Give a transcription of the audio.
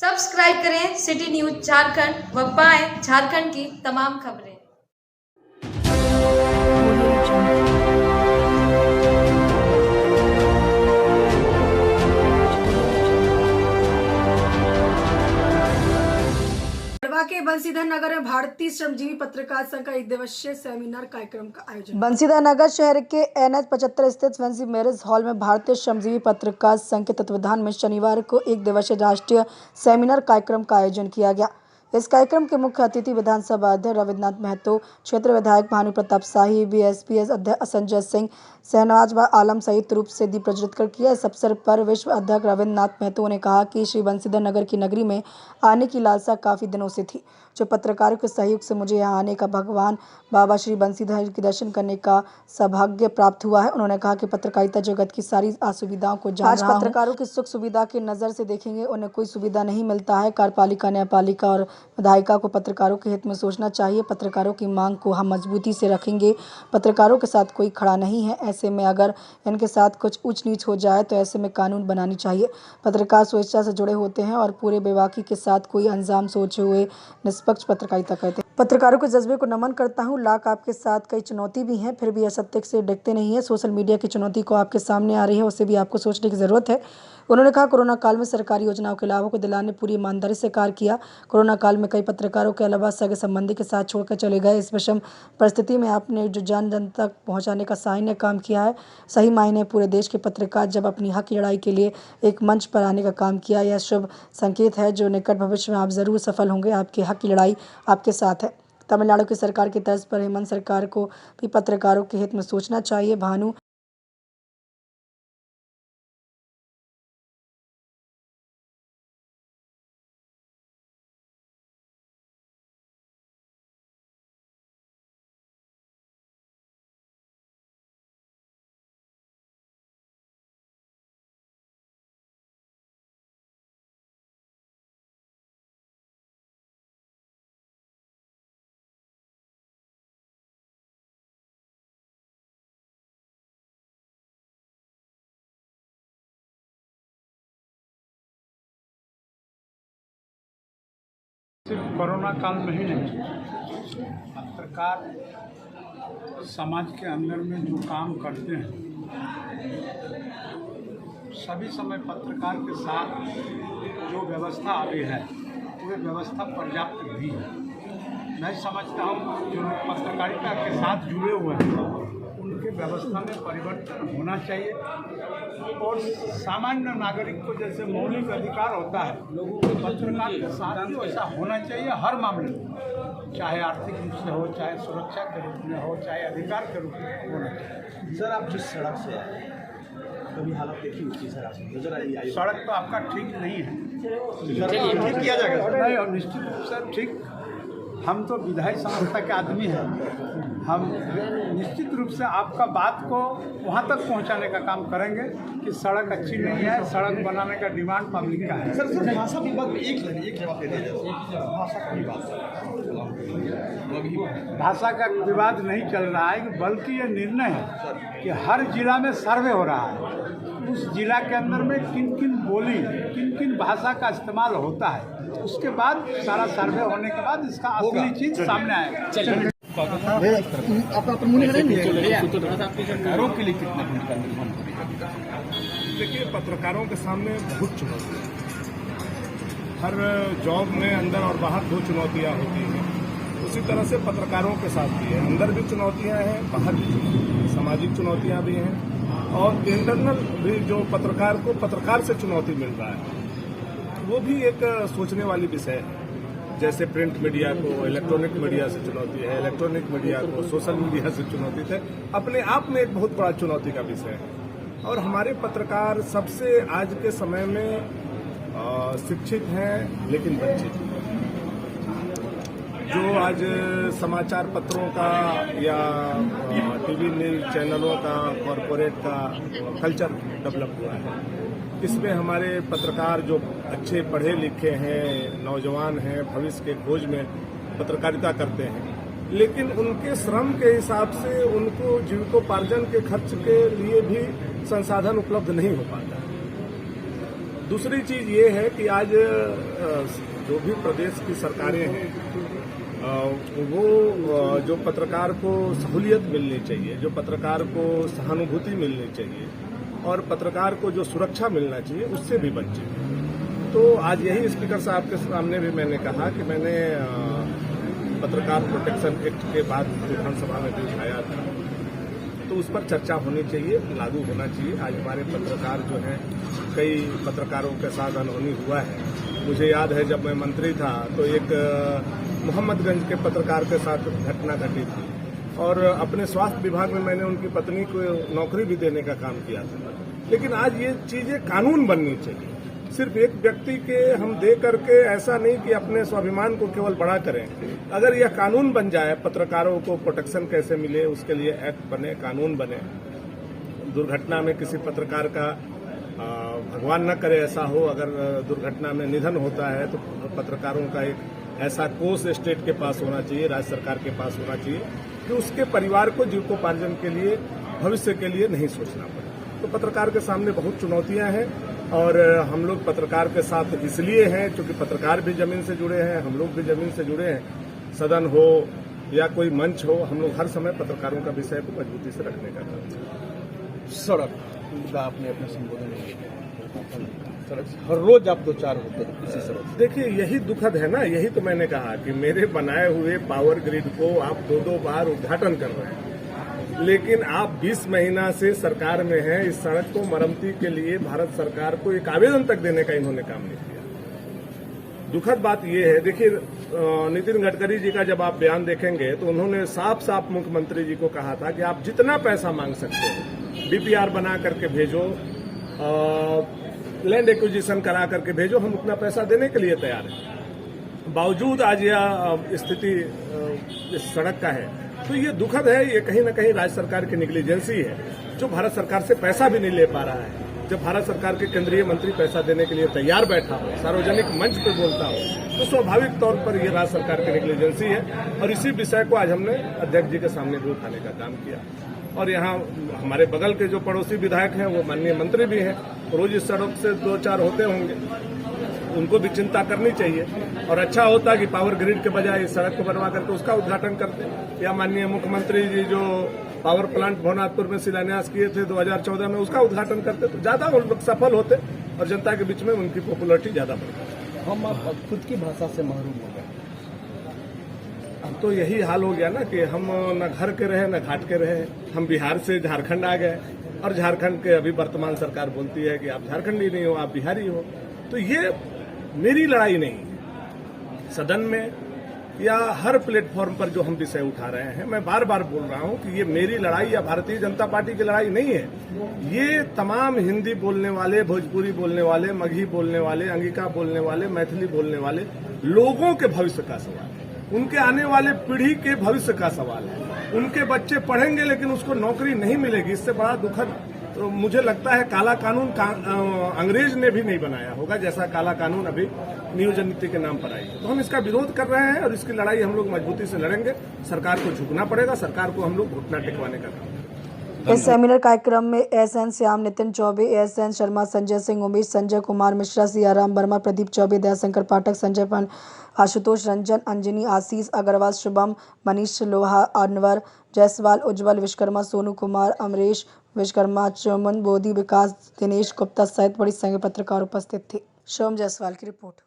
Subscribe करें city news Jharkhand व पाएं झारखंड की तमाम खबरें। गढ़वा के बंसीधर नगर में भारतीय श्रमजीवी पत्रकार संघ का एक दिवसीय सेमिनार कार्यक्रम का आयोजन। बंसीधर नगर शहर के NH 75 स्थित फैंसी मैरिज हॉल में भारतीय श्रमजीवी पत्रकार संघ के तत्वावधान में शनिवार को एक दिवसीय राष्ट्रीय सेमिनार कार्यक्रम का आयोजन किया गया। इस कार्यक्रम के मुख्य अतिथि विधानसभा अध्यक्ष रविन्द्रनाथ महतो, क्षेत्र विधायक भानु प्रताप शाही, BSPS अध्यक्ष संजय सिंह, शहनवाज आलम संयुक्त रूप से दीप प्रज्वलित कर किया। इस अवसर पर विश्व अध्यक्ष रविन्द्रनाथ महतो ने कहा कि श्री बंसीधर नगर की नगरी में आने की लालसा काफ़ी दिनों से थी, जो पत्रकारों के सहयोग से मुझे यहाँ आने का भगवान बाबा श्री बंसीधर के दर्शन करने का सौभाग्य प्राप्त हुआ है। उन्होंने कहा कि पत्रकारिता जगत की सारी असुविधाओं को जान रहा हूं। पत्रकारों की सुख सुविधा की नज़र से देखेंगे, उन्हें कोई सुविधा नहीं मिलता है। कार्यपालिका, न्यायपालिका और विधायिका को पत्रकारों के हित में सोचना चाहिए। पत्रकारों की मांग को हम मजबूती से रखेंगे। पत्रकारों के साथ कोई खड़ा नहीं है। ऐसे में अगर इनके साथ कुछ ऊंच नीच हो जाए तो ऐसे में कानून बनानी चाहिए। पत्रकार स्वेच्छा से जुड़े होते हैं और पूरे बेबाकी के साथ कोई अंजाम सोचे हुए निष्पक्ष पत्रकारिता करते हैं। पत्रकारों के जज्बे को नमन करता हूं। लाख आपके साथ कई चुनौती भी हैं, फिर भी असत्य से डिगते नहीं है। सोशल मीडिया की चुनौती को आपके सामने आ रही है, उससे भी आपको सोचने की जरूरत है। उन्होंने कहा, कोरोना काल में सरकारी योजनाओं के लाभों को दिलाने पूरी ईमानदारी से कार्य किया। कोरोना काल में कई पत्रकारों के अलावा सगे संबंधी के साथ छोड़कर चले गए। इस विषम परिस्थिति में आपने जो जन तक पहुंचाने का सराहनीय काम किया है। सही मायने पूरे देश के पत्रकार जब अपनी हक की लड़ाई के लिए एक मंच पर आने का काम किया, यह शुभ संकेत है जो निकट भविष्य में आप जरूर सफल होंगे। आपकी हक की लड़ाई आपके साथ है। तमिलनाडु की सरकार की तर्ज पर हेमंत सरकार को भी पत्रकारों के हित में सोचना चाहिए। भानु सिर्फ कोरोना काल में ही नहीं, पत्रकार समाज के अंदर में जो काम करते हैं सभी समय पत्रकार के साथ जो व्यवस्था अभी है वो व्यवस्था पर्याप्त भी है। मैं समझता हूँ जो लोग पत्रकारिता के साथ जुड़े हुए हैं उनके व्यवस्था में परिवर्तन होना चाहिए और सामान्य नागरिक को जैसे मौलिक अधिकार होता है, पत्रकार के साथ भी वैसा होना चाहिए हर मामले में, चाहे आर्थिक रूप से हो, चाहे सुरक्षा के रूप में हो, चाहे अधिकार के रूप में होना चाहिए। सर, आप जिस सड़क से आए कभी हालत देखी उसकी सर आप नजर आई? सड़क तो आपका ठीक नहीं है, ठीक किया जाएगा नहीं, और निश्चित रूप से ठीक। हम तो विधायी संस्था के आदमी हैं, हम निश्चित रूप से आपका बात को वहाँ तक पहुँचाने का काम करेंगे कि सड़क अच्छी नहीं है, सड़क बनाने का डिमांड पब्लिक का है। सर भाषा विभाग में एक जवाब दे दीजिए। भाषा का विवाद, भाषा का विवाद नहीं चल रहा है, बल्कि ये निर्णय है कि हर जिला में सर्वे हो रहा है, उस जिला के अंदर में किन किन बोली, किन किन भाषा का इस्तेमाल होता है, उसके बाद सारा सर्वे होने के बाद इसका असली चीज सामने आएगा। पत्रकारों के लिए कितना भूमिका निर्वहन करेगा? देखिए, पत्रकारों के सामने बहुत चुनौती है। हर जॉब में अंदर और बाहर दो चुनौतियां होती हैं, उसी तरह से पत्रकारों के साथ भी है। अंदर भी चुनौतियां हैं, बाहर भी चुनौतियां हैं, सामाजिक चुनौतियां भी हैं और इंटरनल भी जो पत्रकार को पत्रकार से चुनौती मिल रहा है वो भी एक सोचने वाली विषय है। जैसे प्रिंट मीडिया को इलेक्ट्रॉनिक मीडिया से चुनौती है, इलेक्ट्रॉनिक मीडिया को सोशल मीडिया से चुनौती है, अपने आप में एक बहुत बड़ा चुनौती का विषय है। और हमारे पत्रकार सबसे आज के समय में शिक्षित हैं लेकिन वंचित हैं। जो आज समाचार पत्रों का या टीवी न्यूज चैनलों का कॉरपोरेट का कल्चर डेवलप हुआ है, इसमें हमारे पत्रकार जो अच्छे पढ़े लिखे हैं, नौजवान हैं, भविष्य के खोज में पत्रकारिता करते हैं, लेकिन उनके श्रम के हिसाब से उनको जीविकोपार्जन के खर्च के लिए भी संसाधन उपलब्ध नहीं हो पाता है। दूसरी चीज ये है कि आज जो भी प्रदेश की सरकारें हैं वो जो पत्रकार को सहूलियत मिलनी चाहिए, जो पत्रकार को सहानुभूति मिलनी चाहिए और पत्रकार को जो सुरक्षा मिलना चाहिए उससे भी वंचित है। तो आज यही स्पीकर साहब के सामने भी मैंने कहा कि मैंने पत्रकार प्रोटेक्शन एक्ट के बाद विधानसभा में भी उठाया था, तो उस पर चर्चा होनी चाहिए, लागू होना चाहिए। आज हमारे पत्रकार जो हैं, कई पत्रकारों के साथ अनहोनी हुआ है। मुझे याद है जब मैं मंत्री था तो एक मोहम्मदगंज के पत्रकार के साथ घटना घटी थी और अपने स्वास्थ्य विभाग में मैंने उनकी पत्नी को नौकरी भी देने का काम किया था। लेकिन आज ये चीजें कानून बननी चाहिए। सिर्फ एक व्यक्ति के हम दे करके ऐसा नहीं कि अपने स्वाभिमान को केवल बड़ा करें। अगर यह कानून बन जाए, पत्रकारों को प्रोटेक्शन कैसे मिले उसके लिए एक्ट बने, कानून बने। दुर्घटना में किसी पत्रकार का भगवान न करे ऐसा हो, अगर दुर्घटना में निधन होता है तो पत्रकारों का एक ऐसा कोष स्टेट के पास होना चाहिए, राज्य सरकार के पास होना चाहिए कि उसके परिवार को जीविकोपार्जन के लिए, भविष्य के लिए नहीं सोचना पड़े। तो पत्रकार के सामने बहुत चुनौतियां हैं और हम लोग पत्रकार के साथ इसलिए हैं क्योंकि पत्रकार भी जमीन से जुड़े हैं, हम लोग भी जमीन से जुड़े हैं। सदन हो या कोई मंच हो, हम लोग हर समय पत्रकारों का विषय को मजबूती से रखने का काम करते हैं। सड़क का आपने अपने संबोधन में किया, सड़क हर रोज आप 2-4 होते हैं इसी सड़क। देखिए यही दुखद है ना, यही तो मैंने कहा कि मेरे बनाए हुए पावर ग्रिड को आप 2-2 बार उद्घाटन कर रहे हैं, लेकिन आप 20 महीना से सरकार में हैं। इस सड़क को मरम्मती के लिए भारत सरकार को एक आवेदन तक देने का इन्होंने काम नहीं किया। दुखद बात यह है, देखिए नितिन गडकरी जी का जब आप बयान देखेंगे तो उन्होंने साफ साफ मुख्यमंत्री जी को कहा था कि आप जितना पैसा मांग सकते हो, डीपीआर बना करके भेजो, लैंड एक्विजिशन करा करके भेजो, हम उतना पैसा देने के लिए तैयार हैं। बावजूद आज यह स्थिति इस सड़क का है, तो ये दुखद है। ये कहीं न कहीं राज्य सरकार की नेग्लिजेंसी है जो भारत सरकार से पैसा भी नहीं ले पा रहा है। जब भारत सरकार के केंद्रीय मंत्री पैसा देने के लिए तैयार बैठा हो, सार्वजनिक मंच पर बोलता हो, तो स्वाभाविक तौर पर ये राज्य सरकार की नेग्लिजेंसी है और इसी विषय को आज हमने अध्यक्ष जी के सामने भी उठाने का काम किया। और यहाँ हमारे बगल के जो पड़ोसी विधायक हैं वो माननीय मंत्री भी हैं, रोज इस सड़क से 2-4 होते होंगे, उनको भी चिंता करनी चाहिए। और अच्छा होता कि पावर ग्रिड के बजाय इस सड़क को बनवा करके उसका उद्घाटन करते, या माननीय मुख्यमंत्री जी जो पावर प्लांट भवनाथपुर में शिलान्यास किए थे 2014 में, उसका उद्घाटन करते तो ज्यादा वो लोग सफल होते और जनता के बीच में उनकी पॉपुलरिटी ज्यादा बढ़ती। हम अब खुद की भाषा से महरूम हो गए। अब तो यही हाल हो गया ना कि हम न घर के रहे न घाट के रहे। हम बिहार से झारखंड आ गए और झारखंड के अभी वर्तमान सरकार बोलती है कि आप झारखंडी नहीं हो, आप बिहारी हो। तो ये मेरी लड़ाई नहीं है। सदन में या हर प्लेटफॉर्म पर जो हम विषय उठा रहे हैं, मैं बार बार बोल रहा हूं कि ये मेरी लड़ाई या भारतीय जनता पार्टी की लड़ाई नहीं है। ये तमाम हिंदी बोलने वाले, भोजपुरी बोलने वाले, मगही बोलने वाले, अंगिका बोलने वाले, मैथिली बोलने वाले लोगों के भविष्य का सवाल है। उनके आने वाले पीढ़ी के भविष्य का सवाल है। उनके बच्चे पढ़ेंगे लेकिन उसको नौकरी नहीं मिलेगी। इससे बड़ा दुखद तो मुझे लगता है काला कानून अंग्रेज ने भी नहीं बनाया होगा, जैसा काला कानून अभी नियोजन नीति के नाम पर आई है। तो हम इसका विरोध कर रहे हैं और इसकी लड़ाई हम लोग मजबूती से लड़ेंगे। सरकार को झुकना पड़ेगा, सरकार को हम लोग घुटना टेकवाने का काम। इस सेमिनार कार्यक्रम में एसएन श्याम, नितिन चौबे, एसएन शर्मा, संजय सिंह, उमेश, संजय कुमार मिश्रा, सियाराम वर्मा, प्रदीप चौबे, दयाशंकर पाठक, संजय पान, आशुतोष रंजन, अंजनी, आशीष अग्रवाल, शुभम, मनीष लोहा, अनवर जायसवाल, उज्जवल विश्वकर्मा, सोनू कुमार, अमरेश विश्वकर्मा, चमन बोधी, विकास, दिनेश गुप्ता सहित बड़ी संख्या में पत्रकार उपस्थित थे। शिवम जायसवाल की रिपोर्ट।